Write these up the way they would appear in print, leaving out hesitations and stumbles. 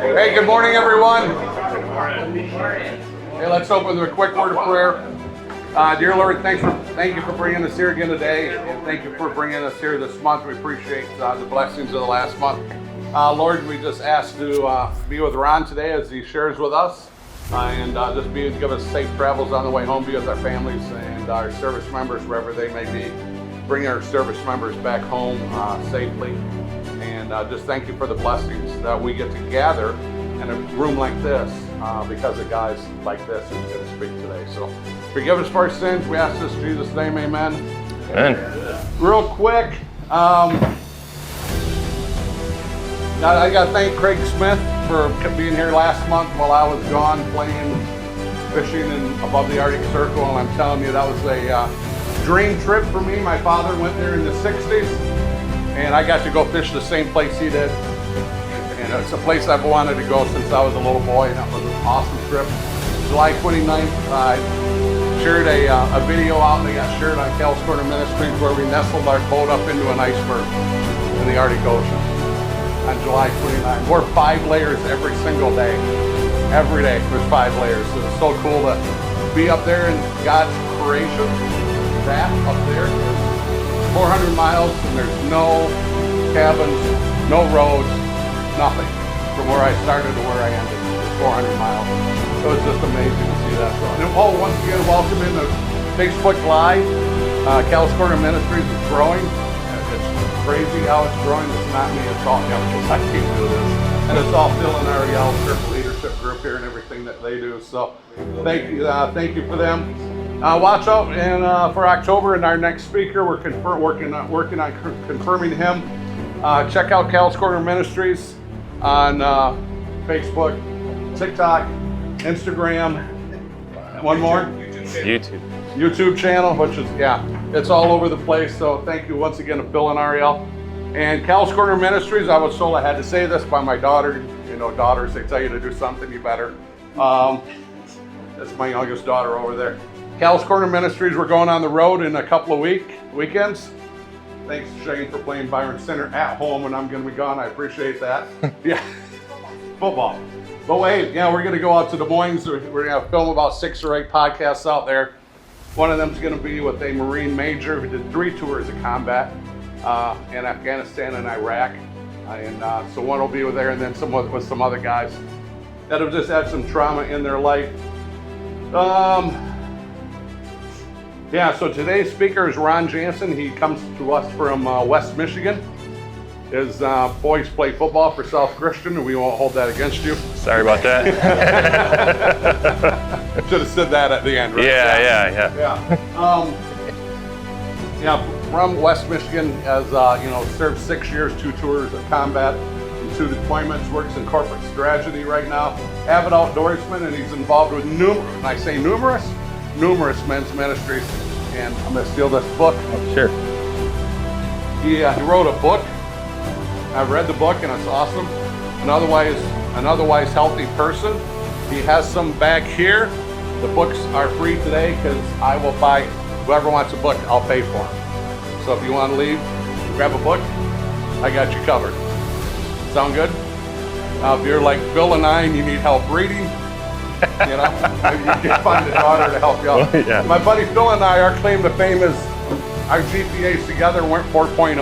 Hey, good morning, everyone. Hey, let's open with a quick word of prayer. Dear Lord, thank you for bringing us here again today, and thank you for bringing us here this month. We appreciate the blessings of the last month. Lord, we just ask to be with Ron today as he shares with us, and just give us safe travels on the way home, be with our families and our service members wherever they may be. Bring our service members back home safely, and just thank you for the blessings that we get to gather in a room like this because of guys like this who's going to speak today. So forgive us for our sins. We ask this in Jesus' name, amen. Amen. Real quick, I got to thank Craig Smith for being here last month while I was gone playing fishing above the Arctic Circle, and I'm telling you, that was a dream trip for me. My father went there in the 60s, and I got to go fish the same place he did. And it's a place I've wanted to go since I was a little boy, and that was an awesome trip. July 29th, I shared a video out, and they got shared on Cal's Corner Ministries where we nestled our boat up into an iceberg in the Arctic Ocean on July 29th. We're 5 layers every single day. Every day there's 5 layers. So it's so cool to be up there in God's creation. That up there is 400 miles, and there's no cabins, no roads, nothing. From where I started to where I ended, it's 400 miles. So it's just amazing to see that. And once again, welcome into Facebook Live. Cal's Corner Ministries is growing. It's crazy how it's growing. It's not me, it's all him, because I can't do this. And it's all Phil and Ariel's leadership group here and everything that they do. So thank you for them. Watch out for October and our next speaker. We're working on confirming him. Check out Cal's Corner Ministries on Facebook, TikTok, Instagram. One more? YouTube channel, which is, it's all over the place. So thank you once again to Phil and Ariel. And Cal's Corner Ministries, I was told I had to say this by my daughter. You know, daughters, they tell you to do something, you better. That's my youngest daughter over there. Cal's Corner Ministries, we're going on the road in a couple of weekends. Thanks, Shane, for playing Byron Center at home when I'm going to be gone. I appreciate that. Yeah, football. But wait, we're going to go out to Des Moines. We're going to film about 6 or 8 podcasts out there. One of them is going to be with a Marine major who did 3 tours of combat in Afghanistan and Iraq. And so one will be with there, and then with some other guys that have just had some trauma in their life. So today's speaker is Ron Jansen. He comes to us from West Michigan. His boys play football for South Christian, and we won't hold that against you. Sorry about that. Should have said that at the end, right? Yeah. From West Michigan, has served 6 years, 2 tours of combat, and 2 deployments. Works in corporate strategy right now. Avid outdoorsman, and he's involved with numerous men's ministries. And I'm going to steal this book. Oh, sure. He wrote a book. I've read the book, and it's awesome. An otherwise healthy person. He has some back here. The books are free today because I will buy, whoever wants a book, I'll pay for them. So if you want to leave, grab a book, I got you covered. Sound good? If you're like Bill and I and you need help reading, maybe you can find a daughter to help you out. Yeah. My buddy Phil and I, our claim to fame is our GPAs together went 4.0.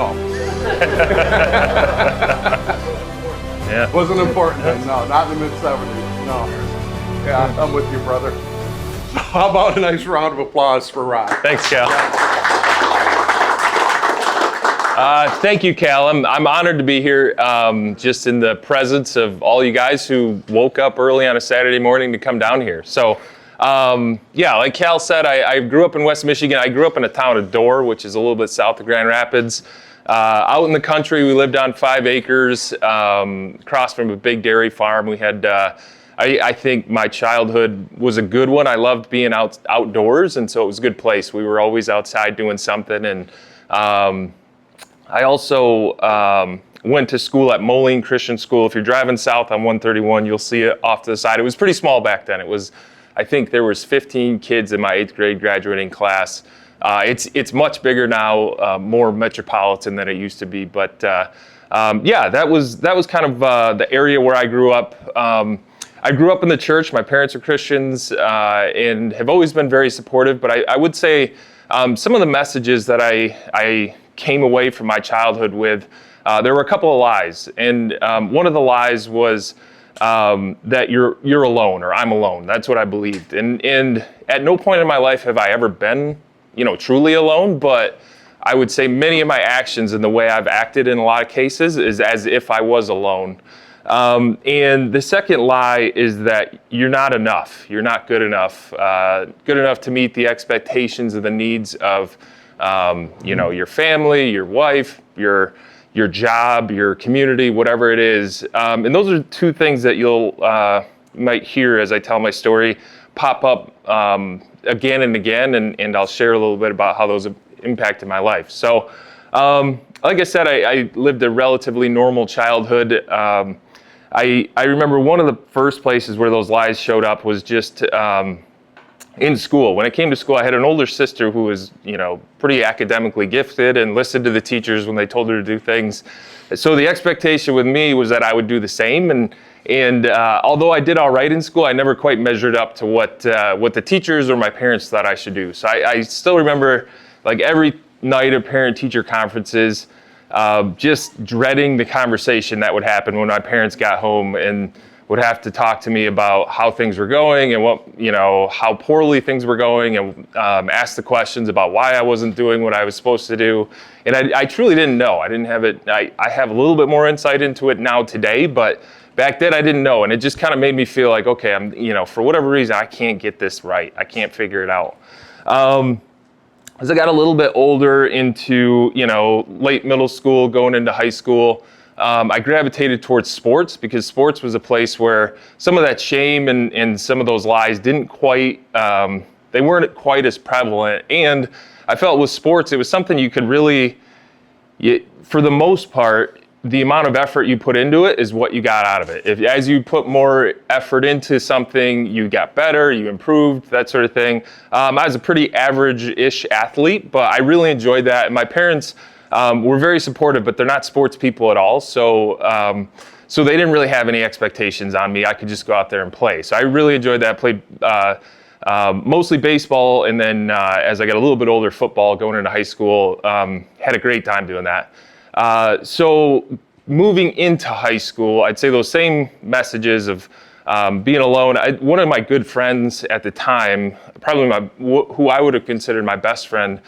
Yeah. Wasn't important then, no, not in the mid-70s, no. Yeah, I'm with you, brother. So how about a nice round of applause for Ron? Thanks, Cal. Thank you, Cal. I'm honored to be here just in the presence of all you guys who woke up early on a Saturday morning to come down here. So, like Cal said, I grew up in West Michigan. I grew up in a town of Dorr, which is a little bit south of Grand Rapids. Out in the country, we lived on 5 acres, across from a big dairy farm. We had, I think my childhood was a good one. I loved being outdoors, and so it was a good place. We were always outside doing something, and I also went to school at Moline Christian School. If you're driving south on 131, you'll see it off to the side. It was pretty small back then. I think there was 15 kids in my 8th grade graduating class. It's much bigger now, more metropolitan than it used to be. But yeah, that was kind of the area where I grew up. I grew up in the church. My parents are Christians and have always been very supportive. But I would say some of the messages that I came away from my childhood with, there were a couple of lies. And one of the lies was that you're alone, or I'm alone. That's what I believed. And at no point in my life have I ever been, truly alone. But I would say many of my actions and the way I've acted in a lot of cases is as if I was alone. And the second lie is that you're not enough. You're not good enough to meet the expectations of the needs of, your family, your wife, your job, your community, whatever it is. And those are two things that you might hear as I tell my story pop up again and again, and I'll share a little bit about how those have impacted my life. So, like I said, I lived a relatively normal childhood. I remember one of the first places where those lies showed up was just in school. When I came to school, I had an older sister who was, pretty academically gifted and listened to the teachers when they told her to do things. So the expectation with me was that I would do the same. And although I did all right in school, I never quite measured up to what the teachers or my parents thought I should do. So I still remember, like, every night of parent-teacher conferences, just dreading the conversation that would happen when my parents got home and would have to talk to me about how things were going and how poorly things were going, and ask the questions about why I wasn't doing what I was supposed to do. And I truly didn't know. I didn't have it. I have a little bit more insight into it now today, but back then I didn't know. And it just kind of made me feel like, okay, I'm, for whatever reason, I can't get this right. I can't figure it out. As I got a little bit older into, late middle school, going into high school, I gravitated towards sports because sports was a place where some of that shame and some of those lies didn't quite, they weren't quite as prevalent. And I felt with sports, it was something you could really, for the most part, the amount of effort you put into it is what you got out of it. As you put more effort into something, you got better, you improved, that sort of thing. I was a pretty average-ish athlete, but I really enjoyed that. And my parents were very supportive, but they're not sports people at all. So they didn't really have any expectations on me. I could just go out there and play. So I really enjoyed that. Played mostly baseball, and then as I got a little bit older, football going into high school. Had a great time doing that. So moving into high school, I'd say those same messages of being alone. One of my good friends at the time, probably who I would have considered my best friend,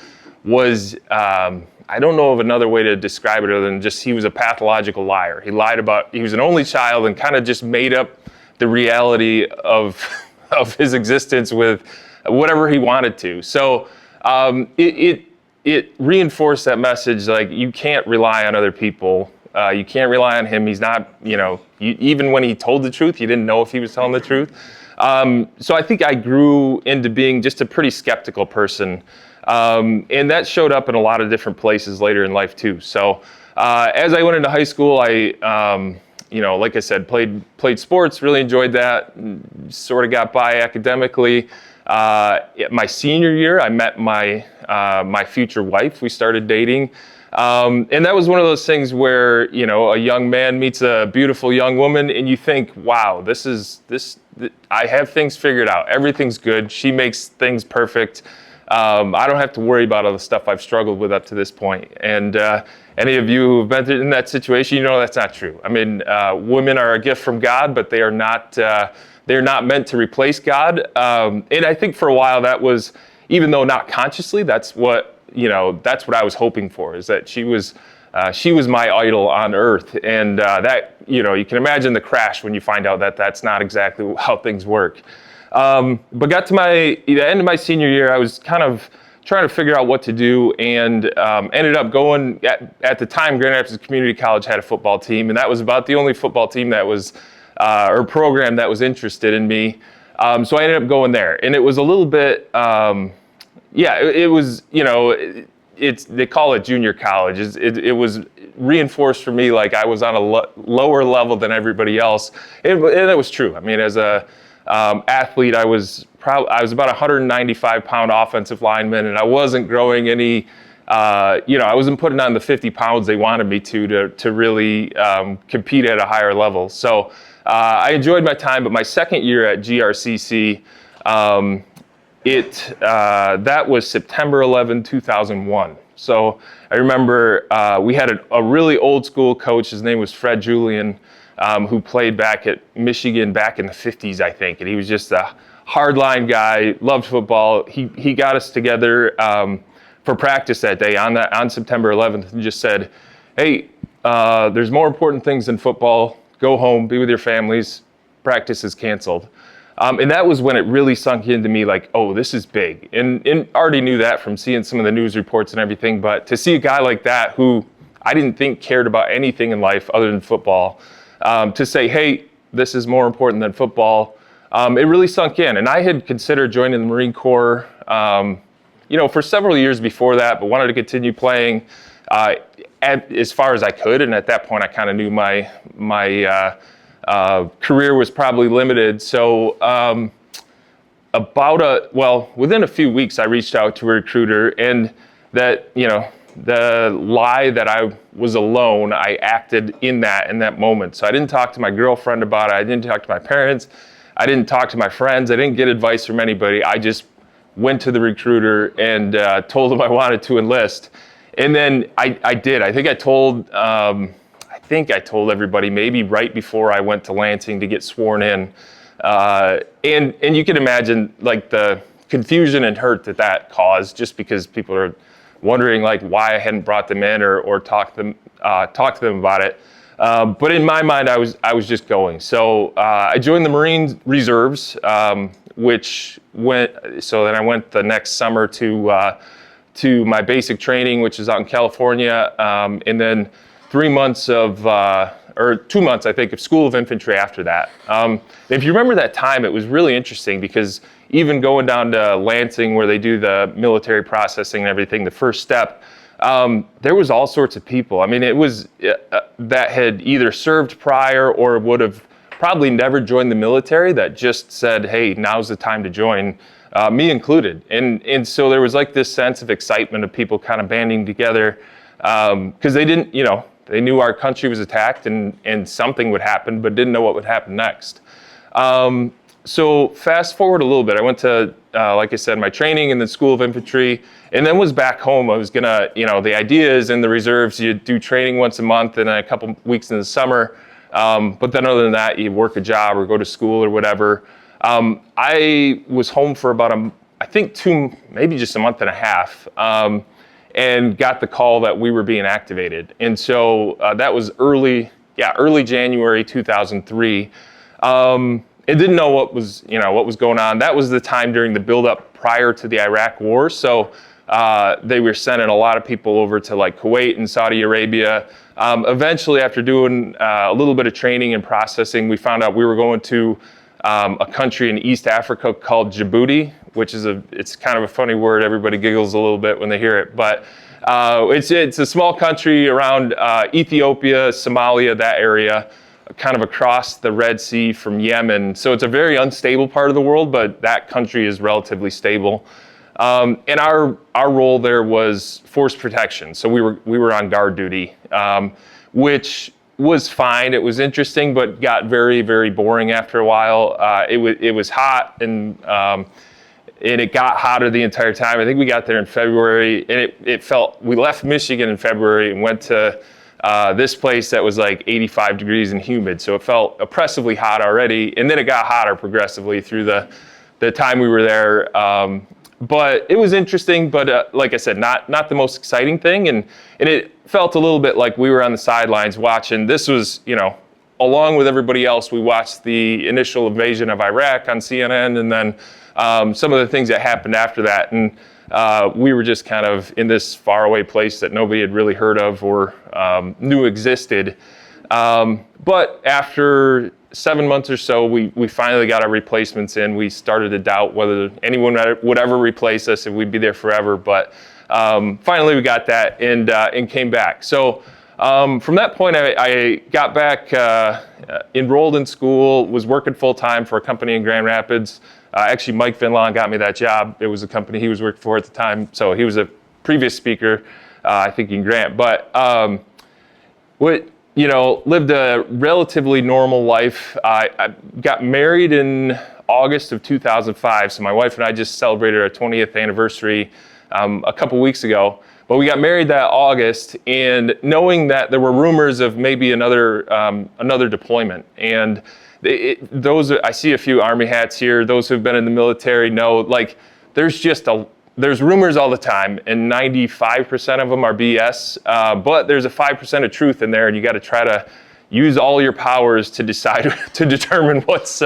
was, I don't know of another way to describe it other than just he was a pathological liar. He lied about, he was an only child and kind of just made up the reality of his existence with whatever he wanted to. So it reinforced that message, like, you can't rely on other people. You can't rely on him. He's not, even when he told the truth, you didn't know if he was telling the truth. So I think I grew into being just a pretty skeptical person. And that showed up in a lot of different places later in life too. So as I went into high school, I, like I said, played sports, really enjoyed that, sort of got by academically. My senior year, I met my future wife. We started dating. And that was one of those things where, a young man meets a beautiful young woman and you think, wow, I have things figured out. Everything's good. She makes things perfect. I don't have to worry about all the stuff I've struggled with up to this point. And any of you who've been in that situation, that's not true. I mean, women are a gift from God, but they're not meant to replace God. And I think for a while that was, even though not consciously, that's what I was hoping for, is that she was my idol on earth. And that, you can imagine the crash when you find out that that's not exactly how things work. But got to the end of my senior year, I was kind of trying to figure out what to do, and ended up going, at the time, Grand Rapids Community College had a football team, and that was about the only football team that was, or program that was interested in me. So I ended up going there, and it was a little bit, it was, they call it junior college. It was reinforced for me like I was on a lower level than everybody else, and it was true. I mean, as a athlete, I was about 195-pound offensive lineman, and I wasn't growing any I wasn't putting on the 50 pounds they wanted me to really compete at a higher level. So I enjoyed my time, but my second year at GRCC, that was September 11, 2001. So I remember we had a really old school coach. His name was Fred Julian, who played back at Michigan back in the 50s, I think. And he was just a hardline guy, loved football. He got us together for practice that day on September 11th and just said, hey, there's more important things than football. Go home, be with your families. Practice is canceled. And that was when it really sunk into me like, oh, this is big. And already knew that from seeing some of the news reports and everything. But to see a guy like that who I didn't think cared about anything in life other than football, to say, hey, this is more important than football, it really sunk in. And I had considered joining the Marine Corps, for several years before that, but wanted to continue playing as far as I could. And at that point, I kind of knew my career was probably limited. So within a few weeks, I reached out to a recruiter, and that, the lie that I was alone, I acted in that moment. So I didn't talk to my girlfriend about it. I didn't talk to my parents. I didn't talk to my friends. I didn't get advice from anybody. I just went to the recruiter and told him I wanted to enlist. And then I did. I think I told everybody maybe right before I went to Lansing to get sworn in. And you can imagine like the confusion and hurt that caused, just because people are wondering like why I hadn't brought them in or talked to them about it. But in my mind, I was just going. So I joined the Marine Reserves, so then I went the next summer to my basic training, which is out in California, and then 2 months, I think, of School of Infantry after that. If you remember that time, it was really interesting because even going down to Lansing where they do the military processing and everything, the first step, there was all sorts of people. I mean, it was that had either served prior or would have probably never joined the military that just said, hey, now's the time to join, me included. And so there was like this sense of excitement of people kind of banding together because they didn't, they knew our country was attacked and something would happen, but didn't know what would happen next. So fast forward a little bit, I went to, like I said, my training in the School of Infantry, and then was back home. I was gonna, the idea is in the reserves, you do training once a month and a couple weeks in the summer. But then other than that, you work a job or go to school or whatever. I was home for about maybe just a month and a half, and got the call that we were being activated. And so that was early January 2003. And didn't know what was going on. That was the time during the buildup prior to the Iraq War. So they were sending a lot of people over to like Kuwait and Saudi Arabia. Eventually, after doing a little bit of training and processing, we found out we were going to a country in East Africa called Djibouti, which is it's kind of a funny word. Everybody giggles a little bit when they hear it, but it's a small country around Ethiopia, Somalia, that area, kind of across the Red Sea from Yemen. So it's a very unstable part of the world, but that country is relatively stable. And our role there was force protection. So we were on guard duty, which was fine. It was interesting, but got very, very boring after a while. It was hot and it got hotter the entire time. I think we got there in February, and we left Michigan in February and went to this place that was like 85 degrees and humid. So it felt oppressively hot already. And then it got hotter progressively through the time we were there. But it was interesting, but like I said, not the most exciting thing. And it felt a little bit like we were on the sidelines watching. This was, along with everybody else, we watched the initial invasion of Iraq on CNN, and then some of the things that happened after that. And we were just kind of in this faraway place that nobody had really heard of or knew existed. But after 7 months or so, we finally got our replacements in. We started to doubt whether anyone would ever replace us and we'd be there forever. But finally we got that and came back. So from that point, I got back, enrolled in school, was working full time for a company in Grand Rapids. Actually, Mike Vinlon got me that job. It was a company he was working for at the time. So he was a previous speaker, I think in Grant, but lived a relatively normal life. I got married in August of 2005, so my wife and I just celebrated our 20th anniversary a couple weeks ago. But we got married that August, and knowing that there were rumors of maybe another deployment, and I see a few Army hats here. Those who've been in the military know, like, there's rumors all the time, and 95% of them are BS. But there's a 5% of truth in there, and you got to try to use all your powers to decide to determine what's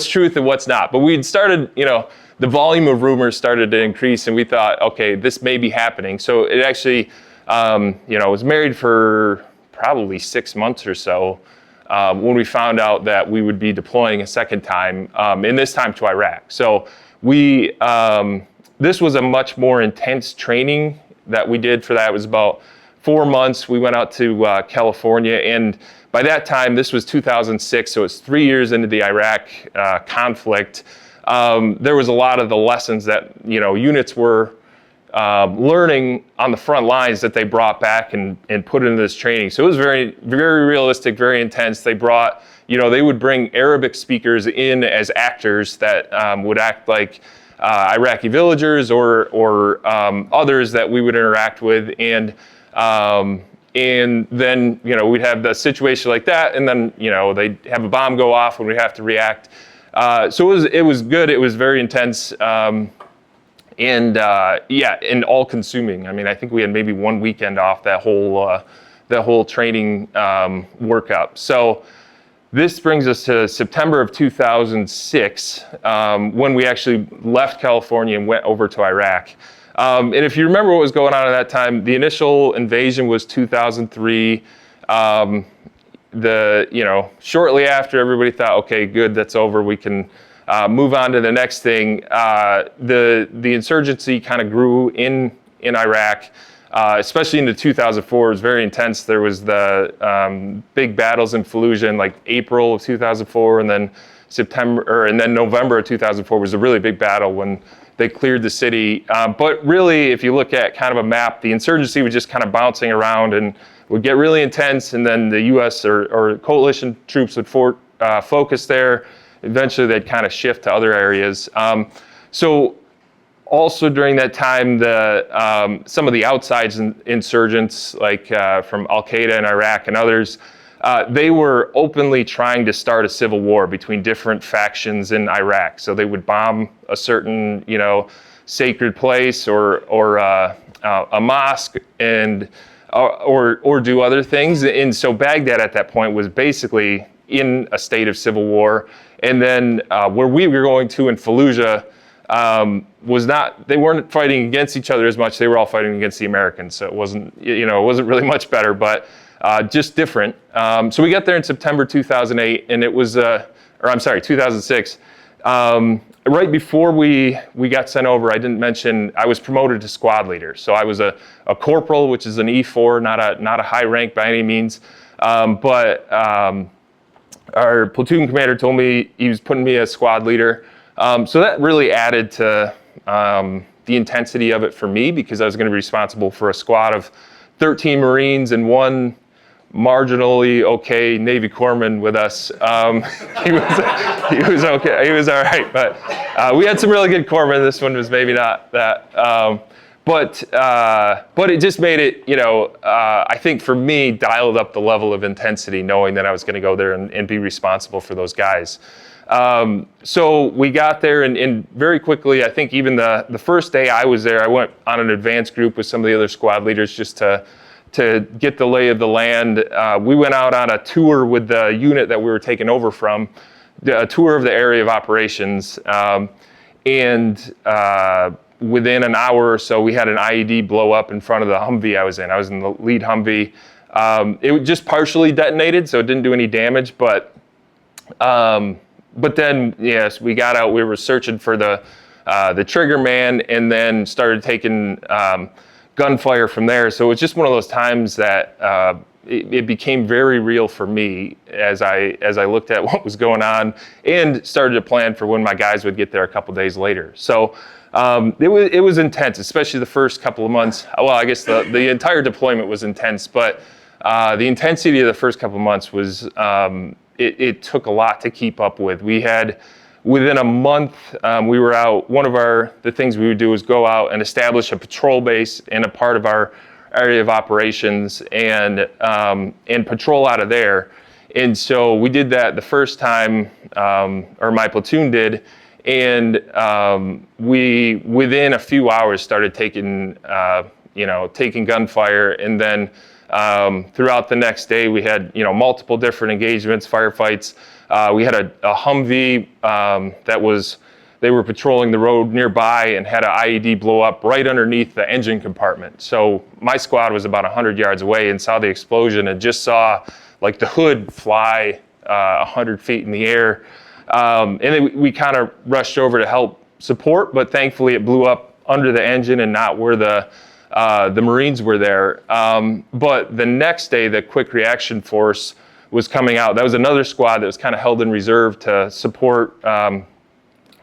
truth and what's not. But we'd started, the volume of rumors started to increase, and we thought, okay, this may be happening. So it actually, was married for probably 6 months or so when we found out that we would be deploying a second time, and this time to Iraq. So this was a much more intense training that we did for that. It was about 4 months. We went out to California, and by that time, this was 2006, so it's 3 years into the Iraq conflict. There was a lot of the lessons that units were learning on the front lines that they brought back and put into this training. So it was very, very realistic, very intense. They brought, they would bring Arabic speakers in as actors that would act like Iraqi villagers or others that we would interact with, and then we'd have the situation like that, and then they'd have a bomb go off and we'd have to react. So it was good. It was very intense, and all-consuming. I mean, I think we had maybe 1 weekend off that whole training workup. So this brings us to September of 2006, when we actually left California and went over to Iraq. And if you remember what was going on at that time, the initial invasion was 2003. Shortly after, everybody thought, okay, good, that's over. We can move on to the next thing. The insurgency kind of grew in Iraq. Especially into 2004, it was very intense. There was the big battles in FALLUJAH in like April of 2004, and then November of 2004 was a really big battle when they cleared the city. But really, if you look at kind of a map, the insurgency was just kind of bouncing around and would get really intense, and then the U.S. or coalition troops would focus there. Eventually, they'd kind of shift to other areas. Also during that time, some of the outside insurgents, like from Al-Qaeda in Iraq and others, they were openly trying to start a civil war between different factions in Iraq. So they would bomb a certain, sacred place or a mosque and or do other things. And so Baghdad at that point was basically in a state of civil war. And then where we were going to in Fallujah, they weren't fighting against each other as much. They were all fighting against the Americans. So it wasn't really much better, but just different. So we got there in September 2008, and it was, 2006. Right before we got sent over, I didn't mention I was promoted to squad leader. So I was a corporal, which is an E4, not a high rank by any means. But our platoon commander told me he was putting me as squad leader. So that really added to the intensity of it for me, because I was going to be responsible for a squad of 13 Marines and one marginally okay Navy corpsman with us. He was okay. He was all right, but we had some really good corpsmen. This one was maybe not that. But it just made it, I think for me, dialed up the level of intensity, knowing that I was going to go there and be responsible for those guys. So we got there, and very quickly, I think even the first day I was there, I went on an advanced group with some of the other squad leaders just to get the lay of the land. We went out on a tour with the unit that we were taking over from, a tour of the area of operations, and within an hour or so, we had an IED blow up in front of the Humvee I was in. I was in the lead Humvee. It just partially detonated, so it didn't do any damage, but then, yes, we got out. We were searching for the trigger man, and then started taking gunfire from there. So it was just one of those times that it became very real for me as I looked at what was going on and started to plan for when my guys would get there a couple days later. So It was intense, especially the first couple of months. Well, I guess the entire deployment was intense, but the intensity of the first couple of months was, it took a lot to keep up with. We had, within a month, we were out. One of the things we would do was go out and establish a patrol base in a part of our area of operations and patrol out of there. And so we did that the first time, or my platoon did, and we, within a few hours, started taking gunfire, and then throughout the next day, we had multiple different engagements, firefights. We had a Humvee they were patrolling the road nearby and had an IED blow up right underneath the engine compartment. So my squad was about 100 yards away and saw the explosion and just saw like the hood fly 100 feet in the air. And then we kind of rushed over to help support, but thankfully it blew up under the engine and not where the Marines were there. But the next day, the quick reaction force was coming out. That was another squad that was kind of held in reserve to support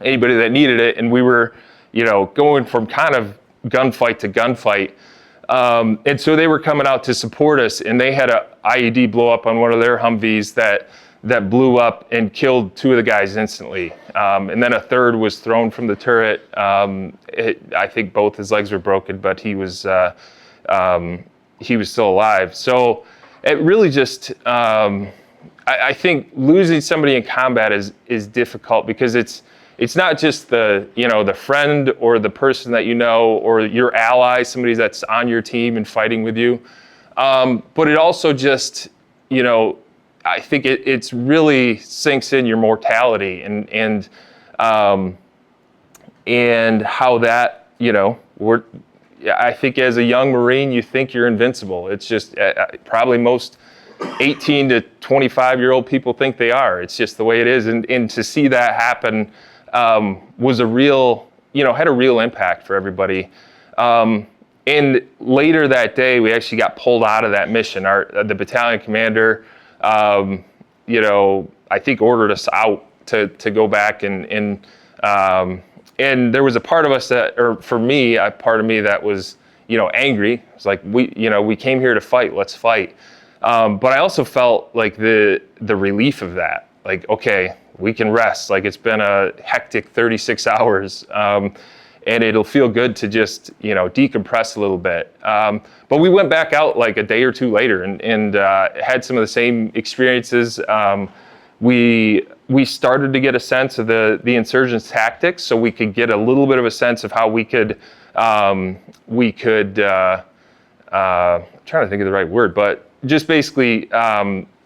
anybody that needed it. And we were, going from kind of gunfight to gunfight. And so they were coming out to support us, and they had a IED blow up on one of their Humvees that blew up and killed 2 of the guys instantly. And then a third was thrown from the turret. I think both his legs were broken, but he was still alive. So it really just, I think losing somebody in combat is difficult because it's not just the friend or the person that or your ally, somebody that's on your team and fighting with you. But it also just, I think it's really sinks in your mortality and how that, I think as a young Marine, you think you're invincible. It's just probably most 18 to 25-year-old people think they are. It's just the way it is. And to see that happen was a real, had a real impact for everybody. And later that day, we actually got pulled out of that mission. The battalion commander, I think ordered us out to go back and there was a part of us for me, a part of me that was, angry. It's like, we came here to fight, let's fight. But I also felt like the relief of that, like, okay, we can rest. Like, it's been a hectic 36 hours. And it'll feel good to just, decompress a little bit. But we went back out like a day or two later and had some of the same experiences. We started to get a sense of the insurgents' tactics, so we could get a little bit of a sense of how we could trying to think of the right word, but just basically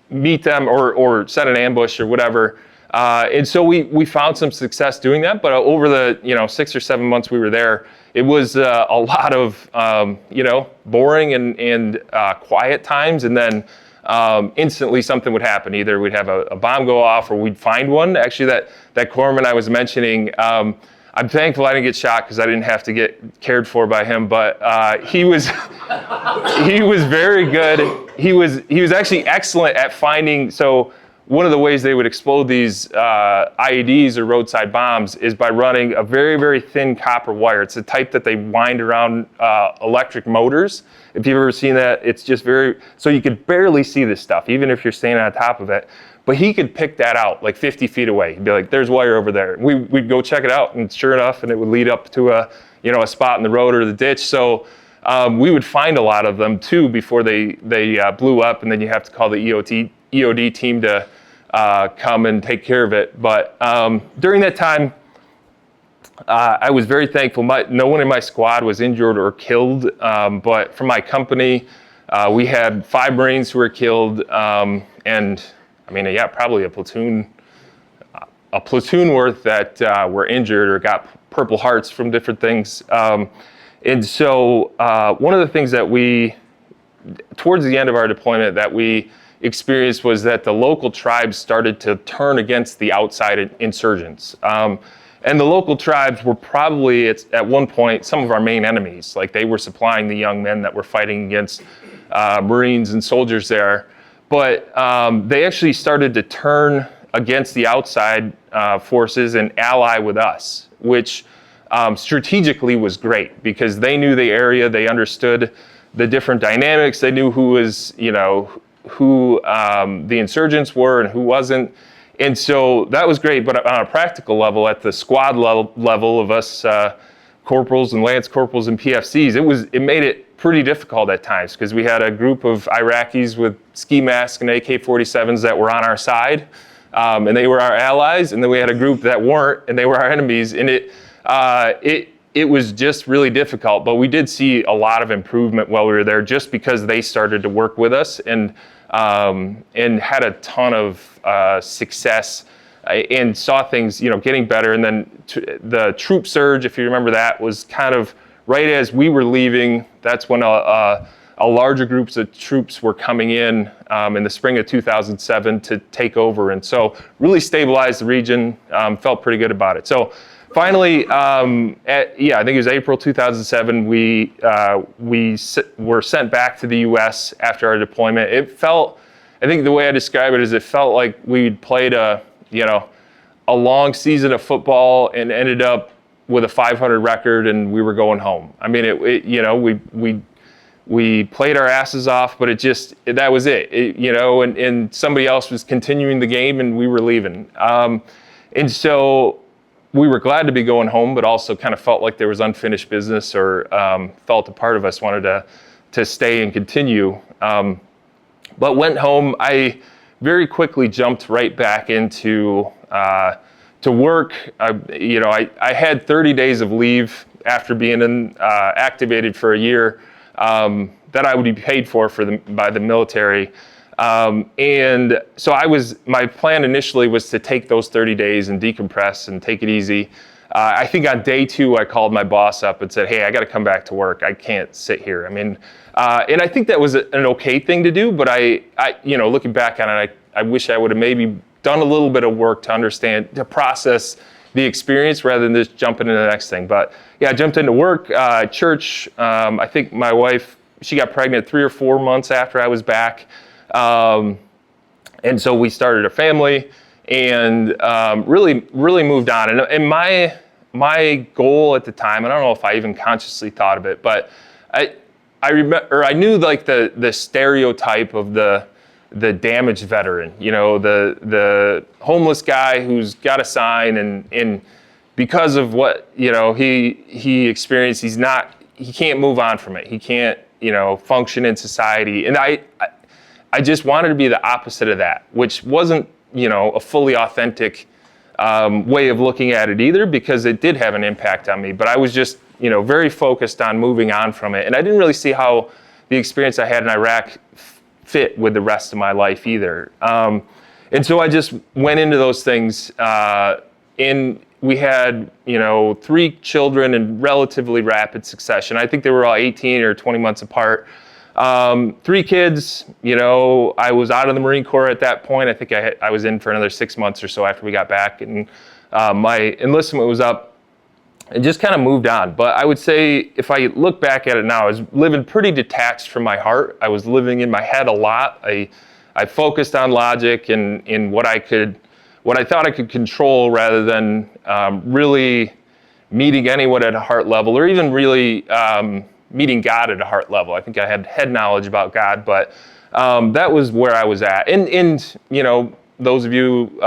meet them or set an ambush or whatever. And so we found some success doing that, but over the 6 or 7 months we were there, it was a lot of boring and quiet times, and then instantly something would happen. Either we'd have a bomb go off or we'd find one. Actually, that corpsman I was mentioning, I'm thankful I didn't get shot because I didn't have to get cared for by him, but he was very good. He was actually excellent at finding. So one of the ways they would explode these IEDs or roadside bombs is by running a very, very thin copper wire. It's the type that they wind around electric motors. If you've ever seen that, it's just so you could barely see this stuff, even if you're standing on top of it. But he could pick that out like 50 feet away. He'd be like, there's wire over there. We'd go check it out, and sure enough, and it would lead up to a spot in the road or the ditch. So we would find a lot of them too before they blew up, and then you have to call the EOD team to come and take care of it. But during that time, I was very thankful. No one in my squad was injured or killed, but from my company, we had 5 Marines who were killed, and probably a platoon worth that were injured or got Purple Hearts from different things. And so one of the things that towards the end of our deployment, that we experienced was that the local tribes started to turn against the outside insurgents. And the local tribes were probably, at one point, some of our main enemies. Like, they were supplying the young men that were fighting against Marines and soldiers there. But they actually started to turn against the outside forces and ally with us, which strategically was great because they knew the area, they understood the different dynamics, they knew who was, who the insurgents were and who wasn't. And so that was great, but on a practical level, at the squad level of us corporals and lance corporals and PFCs, it made it pretty difficult at times because we had a group of Iraqis with ski masks and AK-47s that were on our side, and they were our allies, and then we had a group that weren't, and they were our enemies, and it was just really difficult. But we did see a lot of improvement while we were there, just because they started to work with us and had a ton of success and saw things, getting better. And then the troop surge, if you remember, that was kind of right as we were leaving. That's when a larger groups of troops were coming in the spring of 2007 to take over. And so really stabilized the region, felt pretty good about it. So finally, I think it was April 2007, we were sent back to the U.S. after our deployment. It felt, I think the way I describe it is it felt like we'd played a long season of football and ended up with a 500 record and we were going home. I mean, we played our asses off, but that was it. And somebody else was continuing the game and we were leaving. And so we were glad to be going home, but also kind of felt like there was unfinished business, or felt a part of us wanted to stay and continue. But went home. I very quickly jumped right back into to work. I had 30 days of leave after being activated for a year that I would be paid for by the military. And so my plan initially was to take those 30 days and decompress and take it easy. I think on day 2, I called my boss up and said, "Hey, I got to come back to work. I can't sit here." I mean, and I think that was an okay thing to do, but I looking back on it, I wish I would have maybe done a little bit of work to process the experience rather than just jumping into the next thing. But yeah, I jumped into work, church. I think my wife, she got pregnant 3 or 4 months after I was back. And so we started a family and really moved on. And my goal at the time, I don't know if I even consciously thought of it, but I remember, I knew like the stereotype of the damaged veteran, the homeless guy who's got a sign and because of what, he experienced, he can't move on from it. He can't, function in society. And I just wanted to be the opposite of that, which wasn't, a fully authentic way of looking at it either, because it did have an impact on me. But I was just, very focused on moving on from it. And I didn't really see how the experience I had in Iraq fit with the rest of my life either. And so I just went into those things. And we had, 3 children in relatively rapid succession. I think they were all 18 or 20 months apart. 3 kids, I was out of the Marine Corps at that point. I think I was in for another 6 months or so after we got back, and my enlistment was up, and just kind of moved on. But I would say, if I look back at it now, I was living pretty detached from my heart. I was living in my head a lot. I focused on logic and what I thought I could control, rather than really meeting anyone at a heart level, or even really meeting God at a heart level. I think I had head knowledge about God, but that was where I was at. And those of you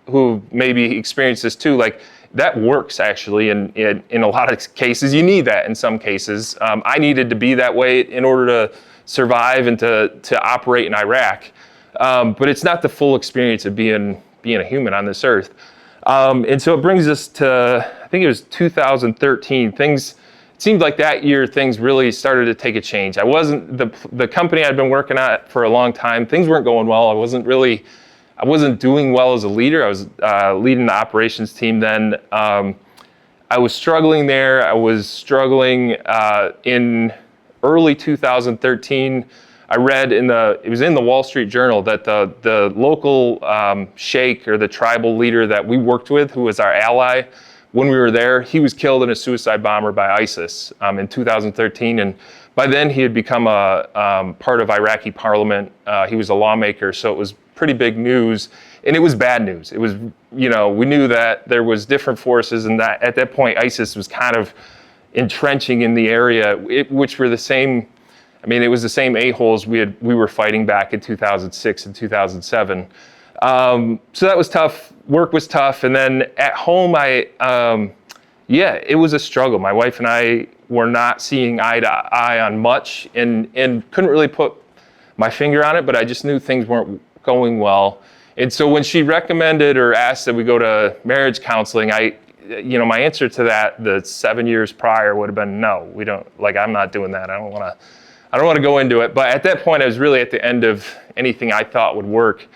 who maybe experienced this too, like, that works actually in a lot of cases. You need that in some cases. I needed to be that way in order to survive and to operate in Iraq. But it's not the full experience of being a human on this earth. And so it brings us to, I think it was 2013. It seemed like that year things really started to take a change. I wasn't, the company I'd been working at for a long time, things weren't going well. I wasn't doing well as a leader. I was leading the operations team then. I was struggling there. I was struggling in early 2013. I read it was in the Wall Street Journal, that the local sheikh, or the tribal leader that we worked with, who was our ally when we were there, he was killed in a suicide bomber by ISIS in 2013. And by then he had become a part of Iraqi parliament. He was a lawmaker, so it was pretty big news, and it was bad news. It was, we knew that there was different forces, and that at that point ISIS was kind of entrenching in the area, which were the same. I mean, it was the same a-holes we were fighting back in 2006 and 2007. So that was tough. Work was tough, and then at home, it was a struggle. My wife and I were not seeing eye to eye on much, and couldn't really put my finger on it, but I just knew things weren't going well. And so when she recommended or asked that we go to marriage counseling, my answer to that, the 7 years prior, would have been no. We don't. I'm not doing that. I don't want to go into it. But at that point, I was really at the end of anything I thought would work.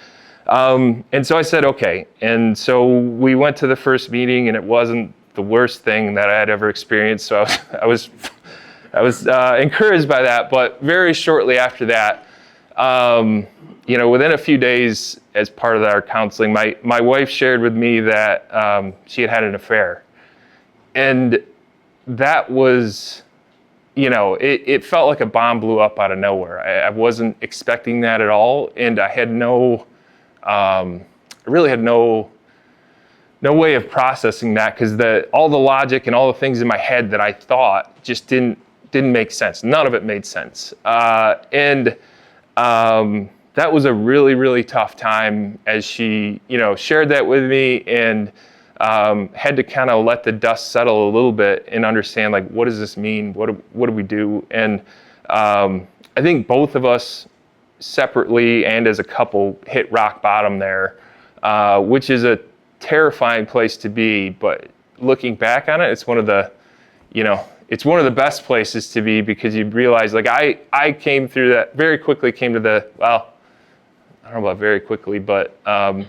And so I said, okay. And so we went to the first meeting, and it wasn't the worst thing that I had ever experienced. So I was encouraged by that. But very shortly after that, within a few days, as part of our counseling, my wife shared with me that she had an affair. And that was, it felt like a bomb blew up out of nowhere. I wasn't expecting that at all. And I had I really had no way of processing that, because all the logic and all the things in my head that I thought just didn't make sense. None of it made sense. That was a really, really tough time as she, shared that with me, and had to kind of let the dust settle a little bit and understand, what does this mean? What do we do? And I think both of us separately and as a couple hit rock bottom there, which is a terrifying place to be. But looking back on it, it's one of the best places to be, because you realize, I came through that very quickly, I don't know about very quickly, but I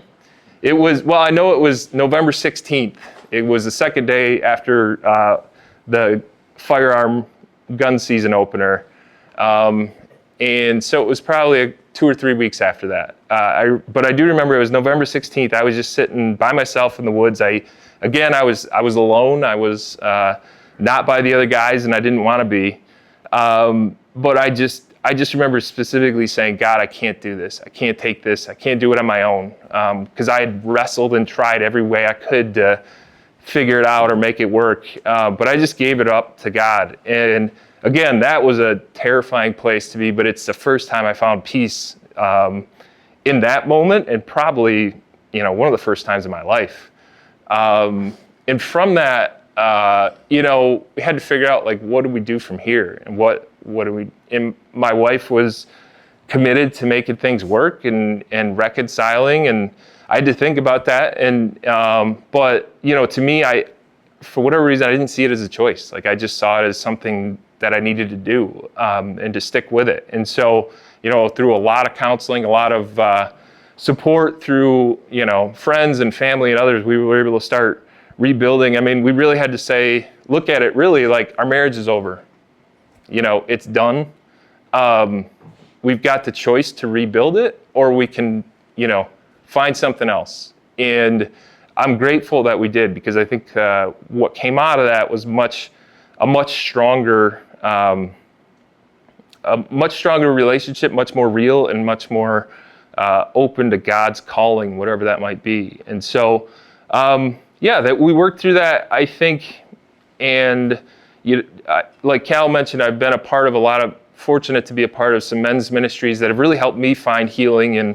know it was November 16th. It was the second day after the firearm gun season opener. And so it was probably 2 or 3 weeks after that. But I do remember it was November 16th. I was just sitting by myself in the woods. I was alone. I was not by the other guys, and I didn't want to be. But I just remember specifically saying, God, I can't do this. I can't take this. I can't do it on my own. Because I had wrestled and tried every way I could to figure it out or make it work. But I just gave it up to God. And again, that was a terrifying place to be, but it's the first time I found peace in that moment, and probably, one of the first times in my life. And from that, we had to figure out, what do we do from here? And what do we, and my wife was committed to making things work and reconciling, and I had to think about that. And, but, to me, for whatever reason, I didn't see it as a choice. I just saw it as something that I needed to do, and to stick with it. And so, through a lot of counseling, a lot of support through, friends and family and others, we were able to start rebuilding. I mean, we really had to look at it really our marriage is over. It's done. We've got the choice to rebuild it, or we can, find something else. And I'm grateful that we did, because I think what came out of that was a much stronger relationship, much more real, and much more open to God's calling, whatever that might be. And so, that we worked through that, I think. And like Cal mentioned, I've been fortunate to be a part of some men's ministries that have really helped me find healing, and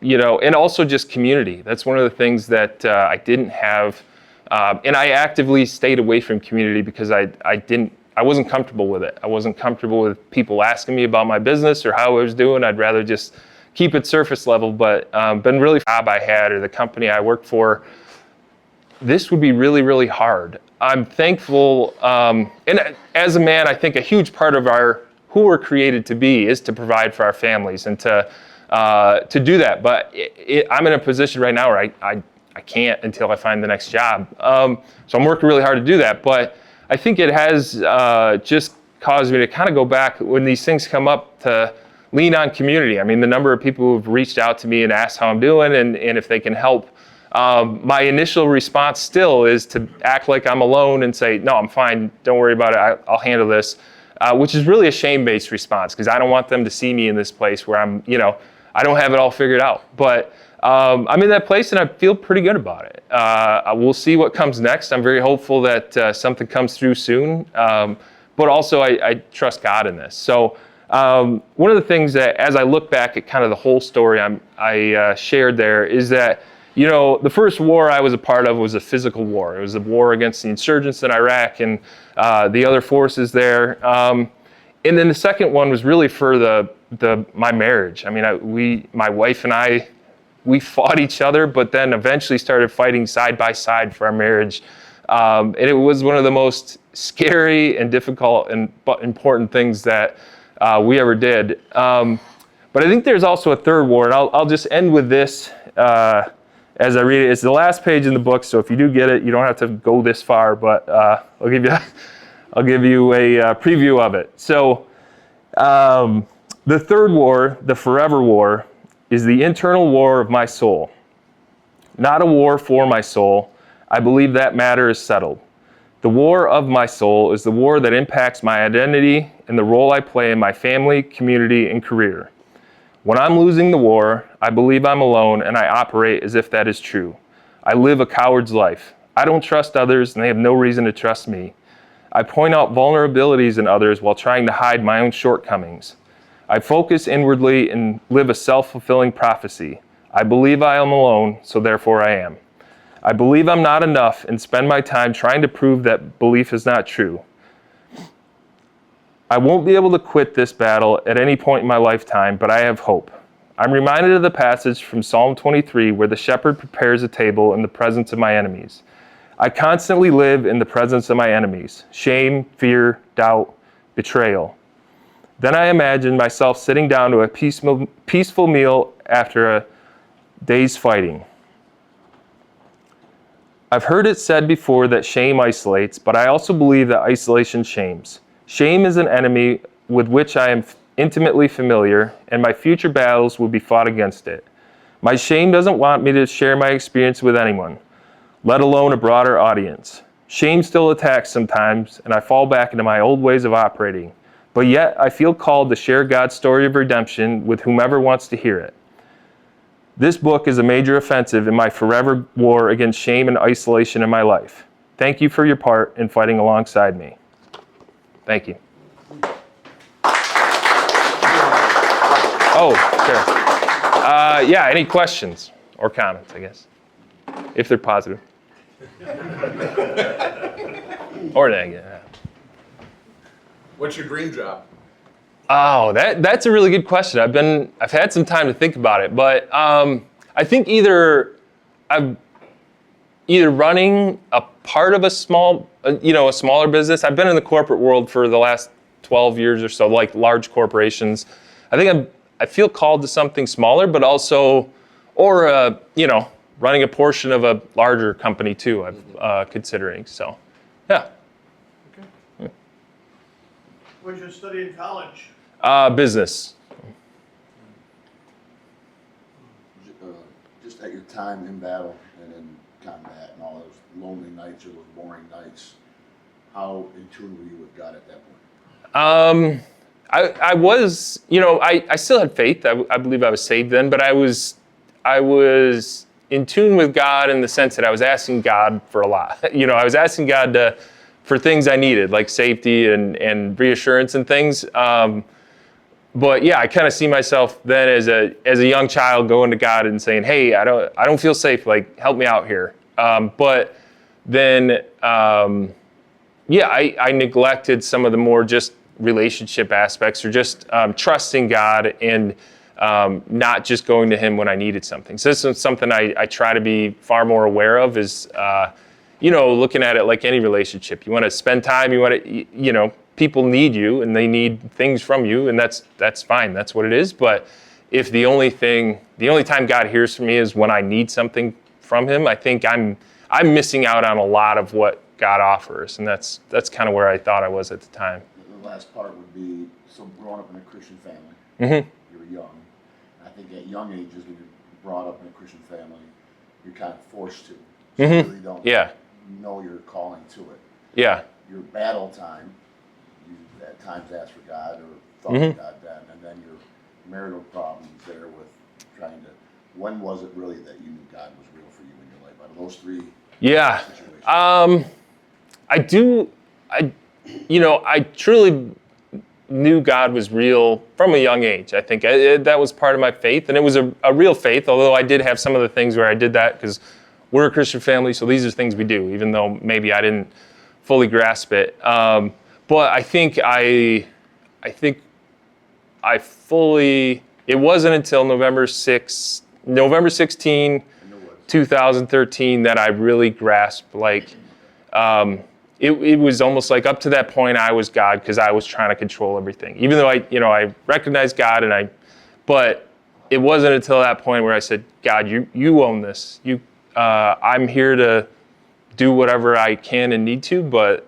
and also just community. That's one of the things that I didn't have. And I actively stayed away from community because I wasn't comfortable with it. I wasn't comfortable with people asking me about my business or how I was doing. I'd rather just keep it surface level. But been really job I had, or the company I worked for, this would be really, really hard. I'm thankful, and as a man, I think a huge part of who we're created to be is to provide for our families and to do that. But I'm in a position right now where I can't until I find the next job. So I'm working really hard to do that. But I think it has just caused me to kind of go back when these things come up, to lean on community. I mean, the number of people who've reached out to me and asked how I'm doing and if they can help. My initial response still is to act like I'm alone and say, no, I'm fine. Don't worry about it. I'll handle this. which is really a shame-based response because I don't want them to see me in this place where I'm, I don't have it all figured out. But I'm in that place and I feel pretty good about it. We'll see what comes next. I'm very hopeful that something comes through soon. But also I trust God in this. So one of the things that, as I look back at kind of the whole story I shared there, is that, the first war I was a part of was a physical war. It was a war against the insurgents in Iraq and the other forces there. And then the second one was really for my marriage. I mean, my wife and I, we fought each other, but then eventually started fighting side by side for our marriage. And it was one of the most scary and difficult and important things that we ever did. But I think there's also a third war, and I'll just end with this as I read it. It's the last page in the book, so if you do get it, you don't have to go this far, but I'll give you a preview of it. So the third war, the forever war, is the internal war of my soul. Not a war for my soul. I believe that matter is settled. The war of my soul is the war that impacts my identity and the role I play in my family, community, and career. When I'm losing the war, I believe I'm alone and I operate as if that is true. I live a coward's life. I don't trust others and they have no reason to trust me. I point out vulnerabilities in others while trying to hide my own shortcomings. I focus inwardly and live a self-fulfilling prophecy. I believe I am alone, so therefore I am. I believe I'm not enough and spend my time trying to prove that belief is not true. I won't be able to quit this battle at any point in my lifetime, but I have hope. I'm reminded of the passage from Psalm 23 where the shepherd prepares a table in the presence of my enemies. I constantly live in the presence of my enemies: shame, fear, doubt, betrayal. Then I imagine myself sitting down to a peaceful meal after a day's fighting. I've heard it said before that shame isolates, but I also believe that isolation shames. Shame is an enemy with which I am intimately familiar, and my future battles will be fought against it. My shame doesn't want me to share my experience with anyone, let alone a broader audience. Shame still attacks sometimes, and I fall back into my old ways of operating. But yet, I feel called to share God's story of redemption with whomever wants to hear it. This book is a major offensive in my forever war against shame and isolation in my life. Thank you for your part in fighting alongside me. Thank you. Oh, sure. Any questions or comments, I guess, if they're positive. Or negative. What's your dream job? Oh, that's a really good question. I've had some time to think about it, but I think either running a part of a smaller business. I've been in the corporate world for the last 12 years or so, like large corporations. I think I feel called to something smaller, but also, or running a portion of a larger company too. I'm considering. So, yeah. Okay. What did you study in college? Business. Just at your time in battle and in combat and all those lonely nights or those boring nights, how in tune were you with God at that point? I was, I still had faith. I believe I was saved then, but I was in tune with God in the sense that I was asking God for a lot. I was asking God for things I needed, like safety and reassurance and things. But yeah, I kind of see myself then as a young child going to God and saying, "Hey, I don't feel safe. Like, help me out here." But then, I neglected some of the more just relationship aspects, or just trusting God and not just going to Him when I needed something. So this is something I try to be far more aware of. Is looking at it like any relationship. You want to spend time. You want to, people need you and they need things from you, and that's fine. That's what it is. But if the only time God hears from me is when I need something from Him, I think I'm missing out on a lot of what God offers, and that's kind of where I thought I was at the time. The last part would be, so growing up in a Christian family, Mm-hmm. you were young. I think at young ages, when you're brought up in a Christian family, you're kind of forced to. So you really don't know your calling to it. Yeah. Your battle time, you at times asked for God or thought Mm-hmm. of God then, and then your marital problems there with trying to, when was it really that you knew God was real for you in your life? Out of those three Yeah. situations? I truly knew God was real from a young age. I think that was part of my faith, and it was a real faith, although I did have some of the things where I did that because we're a Christian family, so these are things we do, even though maybe I didn't fully grasp it. But I think I fully, it wasn't until November 16, 2013 that I really grasped, like, it was almost like up to that point I was God because I was trying to control everything. Even though I recognized God but it wasn't until that point where I said, God, you own this. I'm here to do whatever I can and need to, but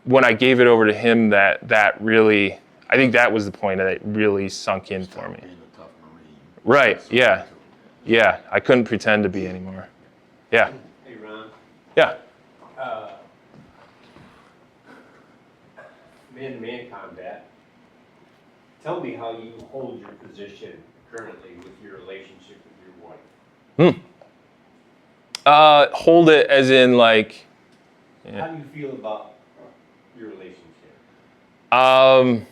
when I gave it over to Him, that really, I think that was the point that it really sunk in for me. Being a tough Marine. Right, yeah. Yeah, I couldn't pretend to be anymore. Yeah. Hey, Ron. Yeah. Man-to-man combat. Tell me how you hold your position currently with your relationship with your wife. Hold it as in like, How do you feel about your relationship? How do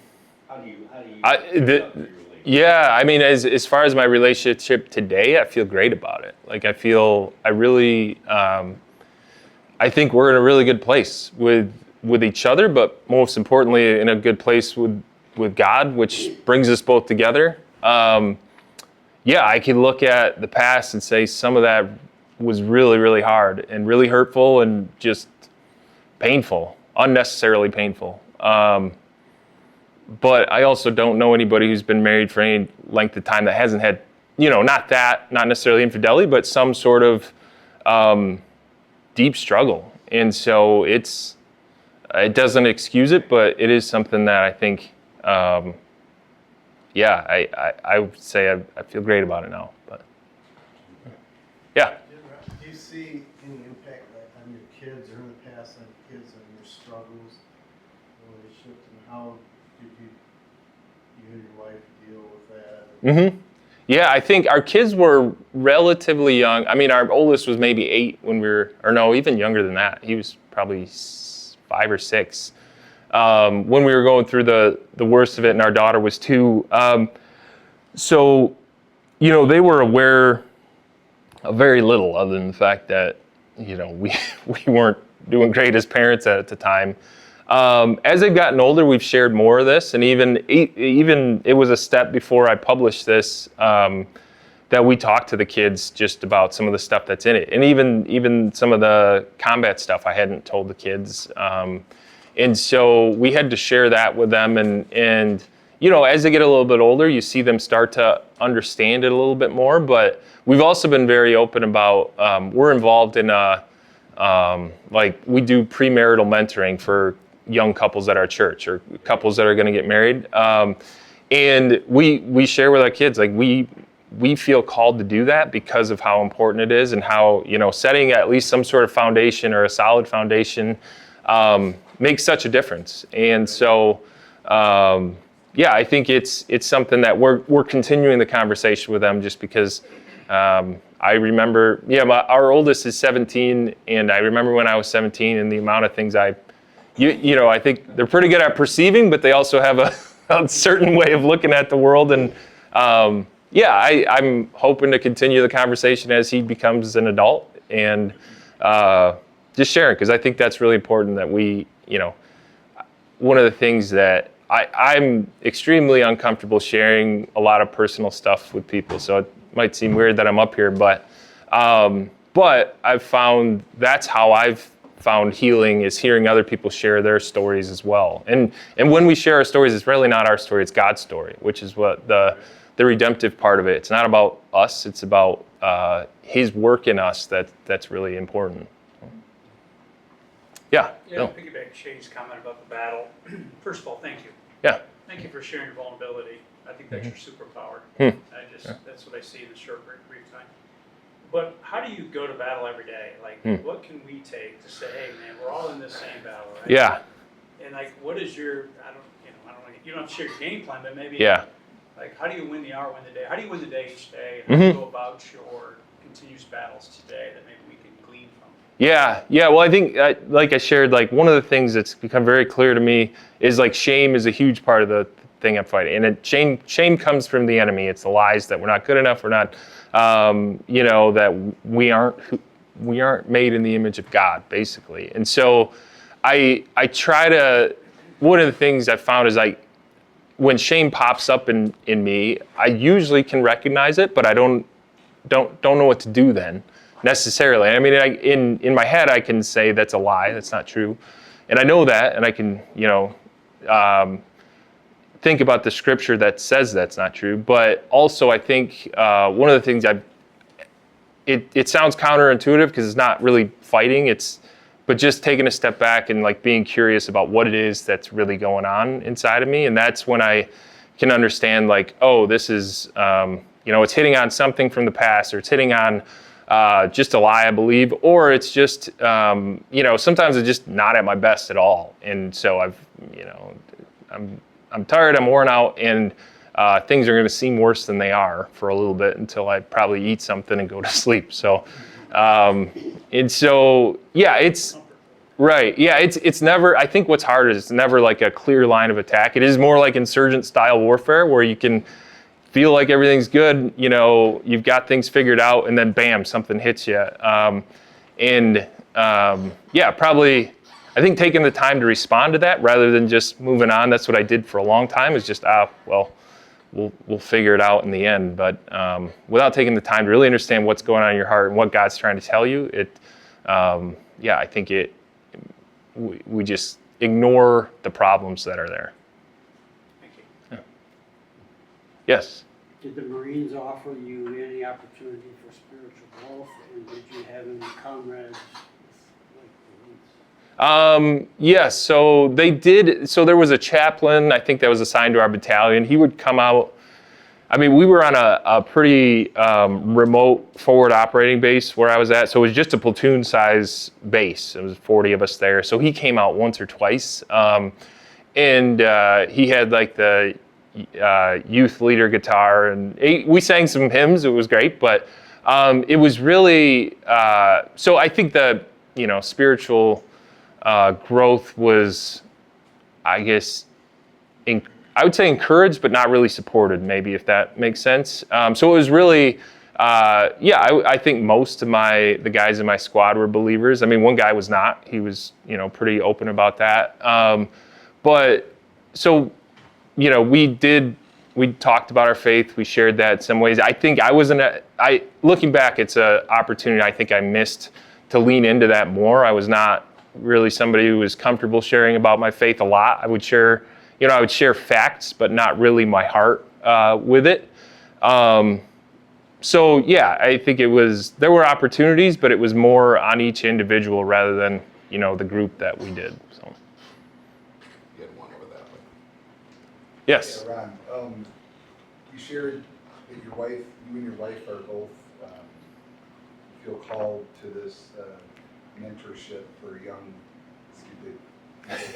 you feel about your relationship? yeah, I mean, as far as my relationship today, I feel great about it. Like I think we're in a really good place with each other, but most importantly, in a good place with God, which brings us both together. I can look at the past and say some of that was really, really hard and really hurtful and just painful, unnecessarily painful. But I also don't know anybody who's been married for any length of time that hasn't had, not necessarily infidelity, but some sort of deep struggle. And so it doesn't excuse it, but it is something that I think, I would say I feel great about it now. But yeah. Do you see any impact on your kids or in the past on kids and your struggles, relationships, and how did you and your wife deal with that? Mm-hmm. Yeah, I think our kids were relatively young. I mean, our oldest was maybe 8 when even younger than that. He was probably 5 or 6 when we were going through the worst of it, and our daughter was 2. So, they were aware of very little other than the fact that, we weren't doing great as parents at the time. As they've gotten older, we've shared more of this, and even it was a step before I published this that we talked to the kids just about some of the stuff that's in it, and even some of the combat stuff I hadn't told the kids, and so we had to share that with them, and as they get a little bit older, you see them start to understand it a little bit more. But we've also been very open about we're involved in we do premarital mentoring for young couples at our church or couples that are going to get married. And we share with our kids, like we feel called to do that because of how important it is and how, setting at least some sort of foundation or a solid foundation makes such a difference. And so, I think it's something that we're continuing the conversation with them just because I remember, our oldest is 17, and I remember when I was 17 and the amount of things I think they're pretty good at perceiving, but they also have a certain way of looking at the world. And I'm hoping to continue the conversation as he becomes an adult and just sharing, because I think that's really important that we, one of the things that I'm extremely uncomfortable sharing a lot of personal stuff with people. So it might seem weird that I'm up here, but I've found that's how I've found healing, is hearing other people share their stories as well. And when we share our stories, it's really not our story, it's God's story, which is what the redemptive part of it. It's not about us, it's about His work in us that's really important. Yeah. Yeah, No. piggyback Shay's comment about the battle. First of all, thank you. Yeah. Thank you for sharing your vulnerability. I think that's your superpower. That's what I see in the short, brief time. But how do you go to battle every day? Like, what can we take to say, hey, man, we're all in this same battle, right? Yeah. And like, what is your, you don't have to share your game plan, but maybe. Yeah. Like, how do you win the hour, win the day? How do you win the day each day? How do you go about your continuous battles today that maybe we can glean from? Yeah. Well, I think, like I shared, like one of the things that's become very clear to me is like shame is a huge part of the thing I'm fighting, and shame comes from the enemy. It's the lies that we're not good enough, we're not, that we aren't made in the image of God, basically. And so, I try to. One of the things I found is like when shame pops up in me, I usually can recognize it, but I don't know what to do then necessarily. I mean, in my head, I can say that's a lie, that's not true, and I know that, and I can think about the scripture that says that's not true. But also, I think one of the things it sounds counterintuitive because it's not really fighting. But just taking a step back and like being curious about what it is that's really going on inside of me. And that's when I can understand like, oh, this is, it's hitting on something from the past, or it's hitting on just a lie I believe, or it's just, sometimes it's just not at my best at all. And so I'm tired, I'm worn out, and things are going to seem worse than they are for a little bit until I probably eat something and go to sleep. So, it's right. Yeah, it's never, I think what's hard is it's never like a clear line of attack. It is more like insurgent style warfare where you can feel like everything's good, you've got things figured out, and then bam, something hits you. Probably, I think taking the time to respond to that rather than just moving on, that's what I did for a long time, is just, we'll figure it out in the end. But without taking the time to really understand what's going on in your heart and what God's trying to tell you, I think we just ignore the problems that are there. Thank you. Yeah. Yes? Did the Marines offer you any opportunity for spiritual growth, and did you have any comrades like the Marines? Yes, so they did. So there was a chaplain, I think that was assigned to our battalion. He would come out. I mean, we were on a pretty remote forward operating base where I was at. So it was just a platoon size base. It was 40 of us there. So he came out once or twice. And he had like the youth leader guitar, and we sang some hymns. It was great, but it was really, so I think the, spiritual growth was, I guess, I would say encouraged, but not really supported, maybe, if that makes sense. So it was really, I think most of the guys in my squad were believers. I mean, one guy was not. He was, pretty open about that. But so, we talked about our faith. We shared that in some ways. I think looking back, it's an opportunity I think I missed to lean into that more. I was not really somebody who was comfortable sharing about my faith a lot. I would share facts, but not really my heart with it. I think there were opportunities, but it was more on each individual rather than, the group that we did. So. You had one over that way. Yes. Yeah, Ron, you shared that you and your wife are both feel called to this mentorship for young people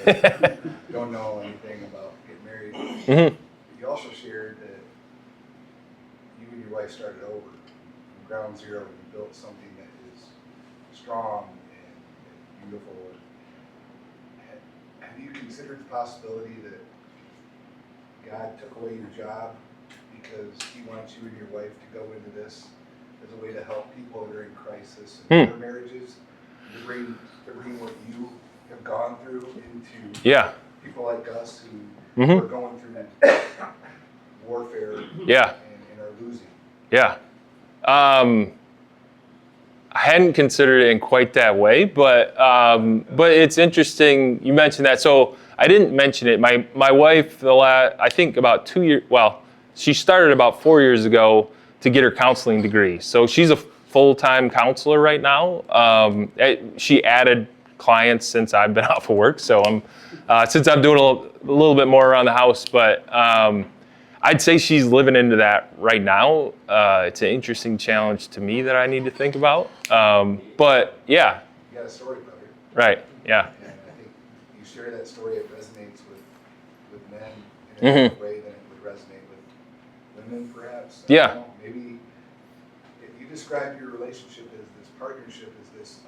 that don't know anything about getting married. Mm-hmm. You also shared that you and your wife started over from ground zero and you built something that is strong and beautiful. Have you considered the possibility that God took away your job because He wants you and your wife to go into this as a way to help people that are in crisis in their marriages, to bring what you have gone through into people like us who are going through warfare and are losing? Yeah. I hadn't considered it in quite that way, but it's interesting you mentioned that. So I didn't mention it. My wife, I think about 2 years, she started about 4 years ago to get her counseling degree. So she's a full-time counselor right now. She added clients since I've been off of work. So since I'm doing a little bit more around the house, but I'd say she's living into that right now. It's an interesting challenge to me that I need to think about. But yeah. You got a story, brother. Right. Yeah. And I think you share that story, it resonates with men in a different way than it would resonate with women, perhaps. I Yeah. don't know, maybe if you describe your relationship as this partnership, as this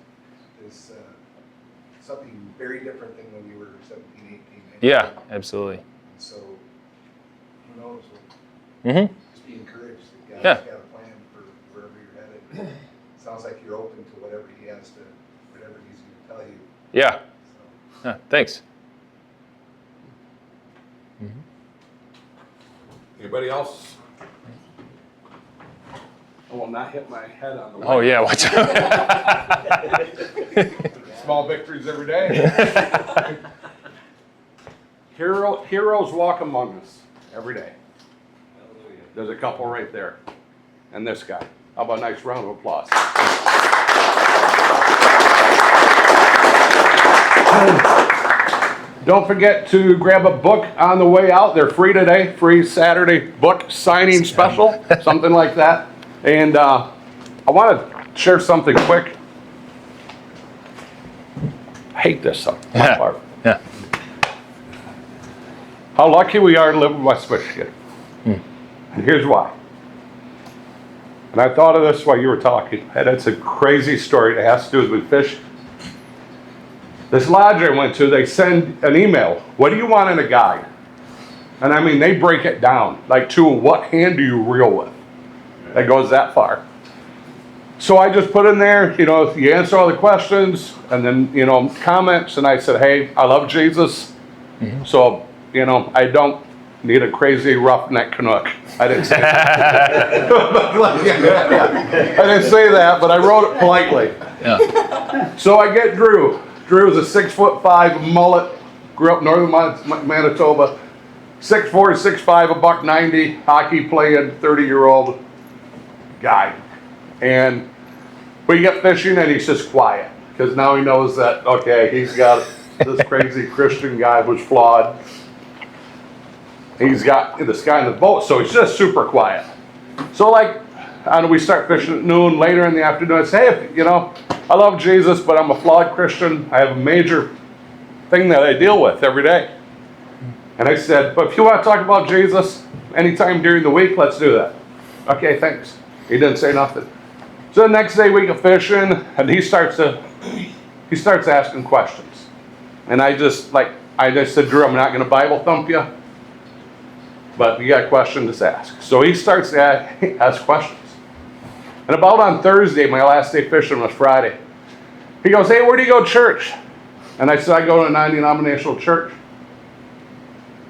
something very different than when you were 17, 18. 19. Yeah, absolutely. So, who knows? Mm-hmm. Just be encouraged that God's Yeah. got a plan for wherever you're headed. Sounds like you're open to whatever He has to, whatever He's going to tell you. Yeah. So. Thanks. Anybody else? I will not hit my head on the Oh yeah, watch out. Small victories every day. Heroes walk among us every day. There's a couple right there. And this guy. How about a nice round of applause? Don't forget to grab a book on the way out. They're free today. Free Saturday book signing special. Something like that. And I want to share something quick. I hate this part. Yeah. How lucky we are to live in West Michigan. And here's why. And I thought of this while you were talking. And it's a crazy story that has to do with fishing. This lodge I went to, they send an email. What do you want in a guide? And I mean, they break it down. Like to what hand do you reel with? That goes that far. So I just put in there, you know, you answer all the questions and then, you know, comments. And I said, hey, I love Jesus. So, you know, I don't need a crazy roughneck Canuck. I didn't say that. I didn't say that, but I wrote it politely. Yeah. So I get Drew. Drew is a 6'5" mullet, grew up northern Manitoba. 6'4", 6'5", $190, hockey playing, 30-year-old guy. And we get fishing and he's just quiet because now he knows that, okay, he's got this crazy Christian guy who's flawed. He's got this guy in the boat, so he's just super quiet. So like, and we start fishing at noon, later in the afternoon, I say, hey, you know, I love Jesus, but I'm a flawed Christian. I have a major thing that I deal with every day. And I said, but if you want to talk about Jesus anytime during the week, let's do that. Okay, thanks. He didn't say nothing. So the next day we go fishing, and he starts asking questions. And I just said, Drew, I'm not going to Bible thump you, but you got a question, just ask. So he starts to ask questions. And about on Thursday, my last day fishing was Friday, he goes, hey, where do you go to church? And I said, I go to a non-denominational church.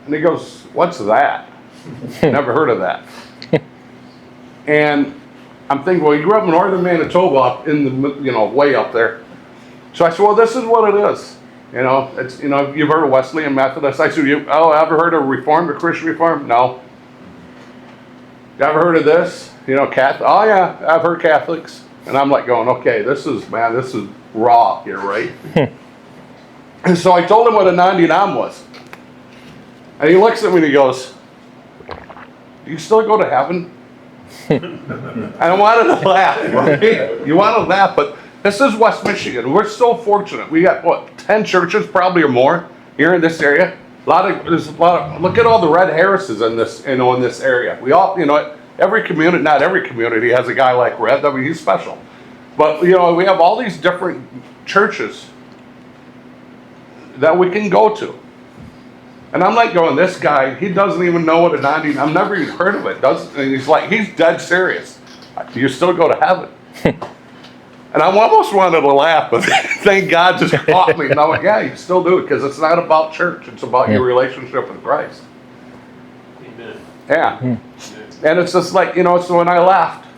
And he goes, what's that? Never heard of that. And I'm thinking, well, you grew up in northern Manitoba, up in the, you know, way up there. So I said, well, this is what it is. You know, it's, you know, you've heard of Wesleyan Methodist. I said, ever heard of Reformed or Christian Reformed? No. You ever heard of this? You know, Catholic? Oh yeah, I've heard Catholics. And I'm like going, okay, this is raw here, right? And so I told him what a non-denom was. And he looks at me and he goes, do you still go to heaven? And I wanted to laugh, right? You want to laugh, but this is West Michigan. We're so fortunate. We got, what, 10 churches probably or more here in this area. There's a lot of, look at all the red Harrises in this, you know, in this area. We all, you know, every community, not every community has a guy like Red. I mean, he's special. But, you know, we have all these different churches that we can go to. And I'm like going, this guy, he doesn't even know what a non-denom, I've never even heard of it. And he's like, he's dead serious. Do you still go to heaven? And I almost wanted to laugh, but thank God just caught me. And I went, yeah, you still do it, because it's not about church. It's about your relationship with Christ. Amen. Yeah. And it's just like, you know, so when I left,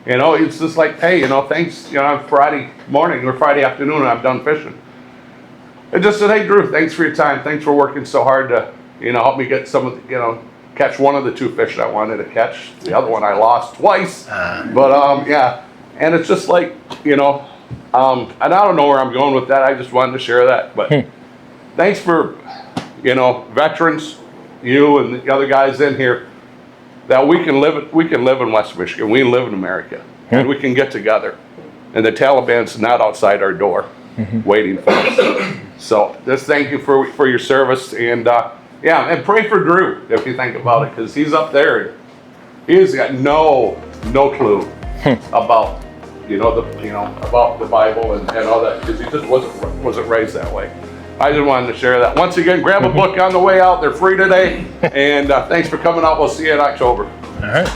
you know, it's just like, hey, you know, thanks, you know, on Friday morning or Friday afternoon, and I'm done fishing. I just said, hey, Drew, thanks for your time. Thanks for working so hard to, you know, help me get some of the, you know, catch one of the 2 fish I wanted to catch. The other one I lost twice. But, yeah. And it's just like, you know, and I don't know where I'm going with that. I just wanted to share that. But thanks for, you know, veterans, you and the other guys in here, that we can live in West Michigan. We live in America. And we can get together. And the Taliban's not outside our door. waiting for us. So just thank you for your service, and yeah, and pray for Drew if you think about it, because he's up there. He's got no clue about about the Bible and all that, because he just wasn't raised that way. I just wanted to share that. Once again, grab a book on the way out. They're free today, and thanks for coming out. We'll see you in October. All right.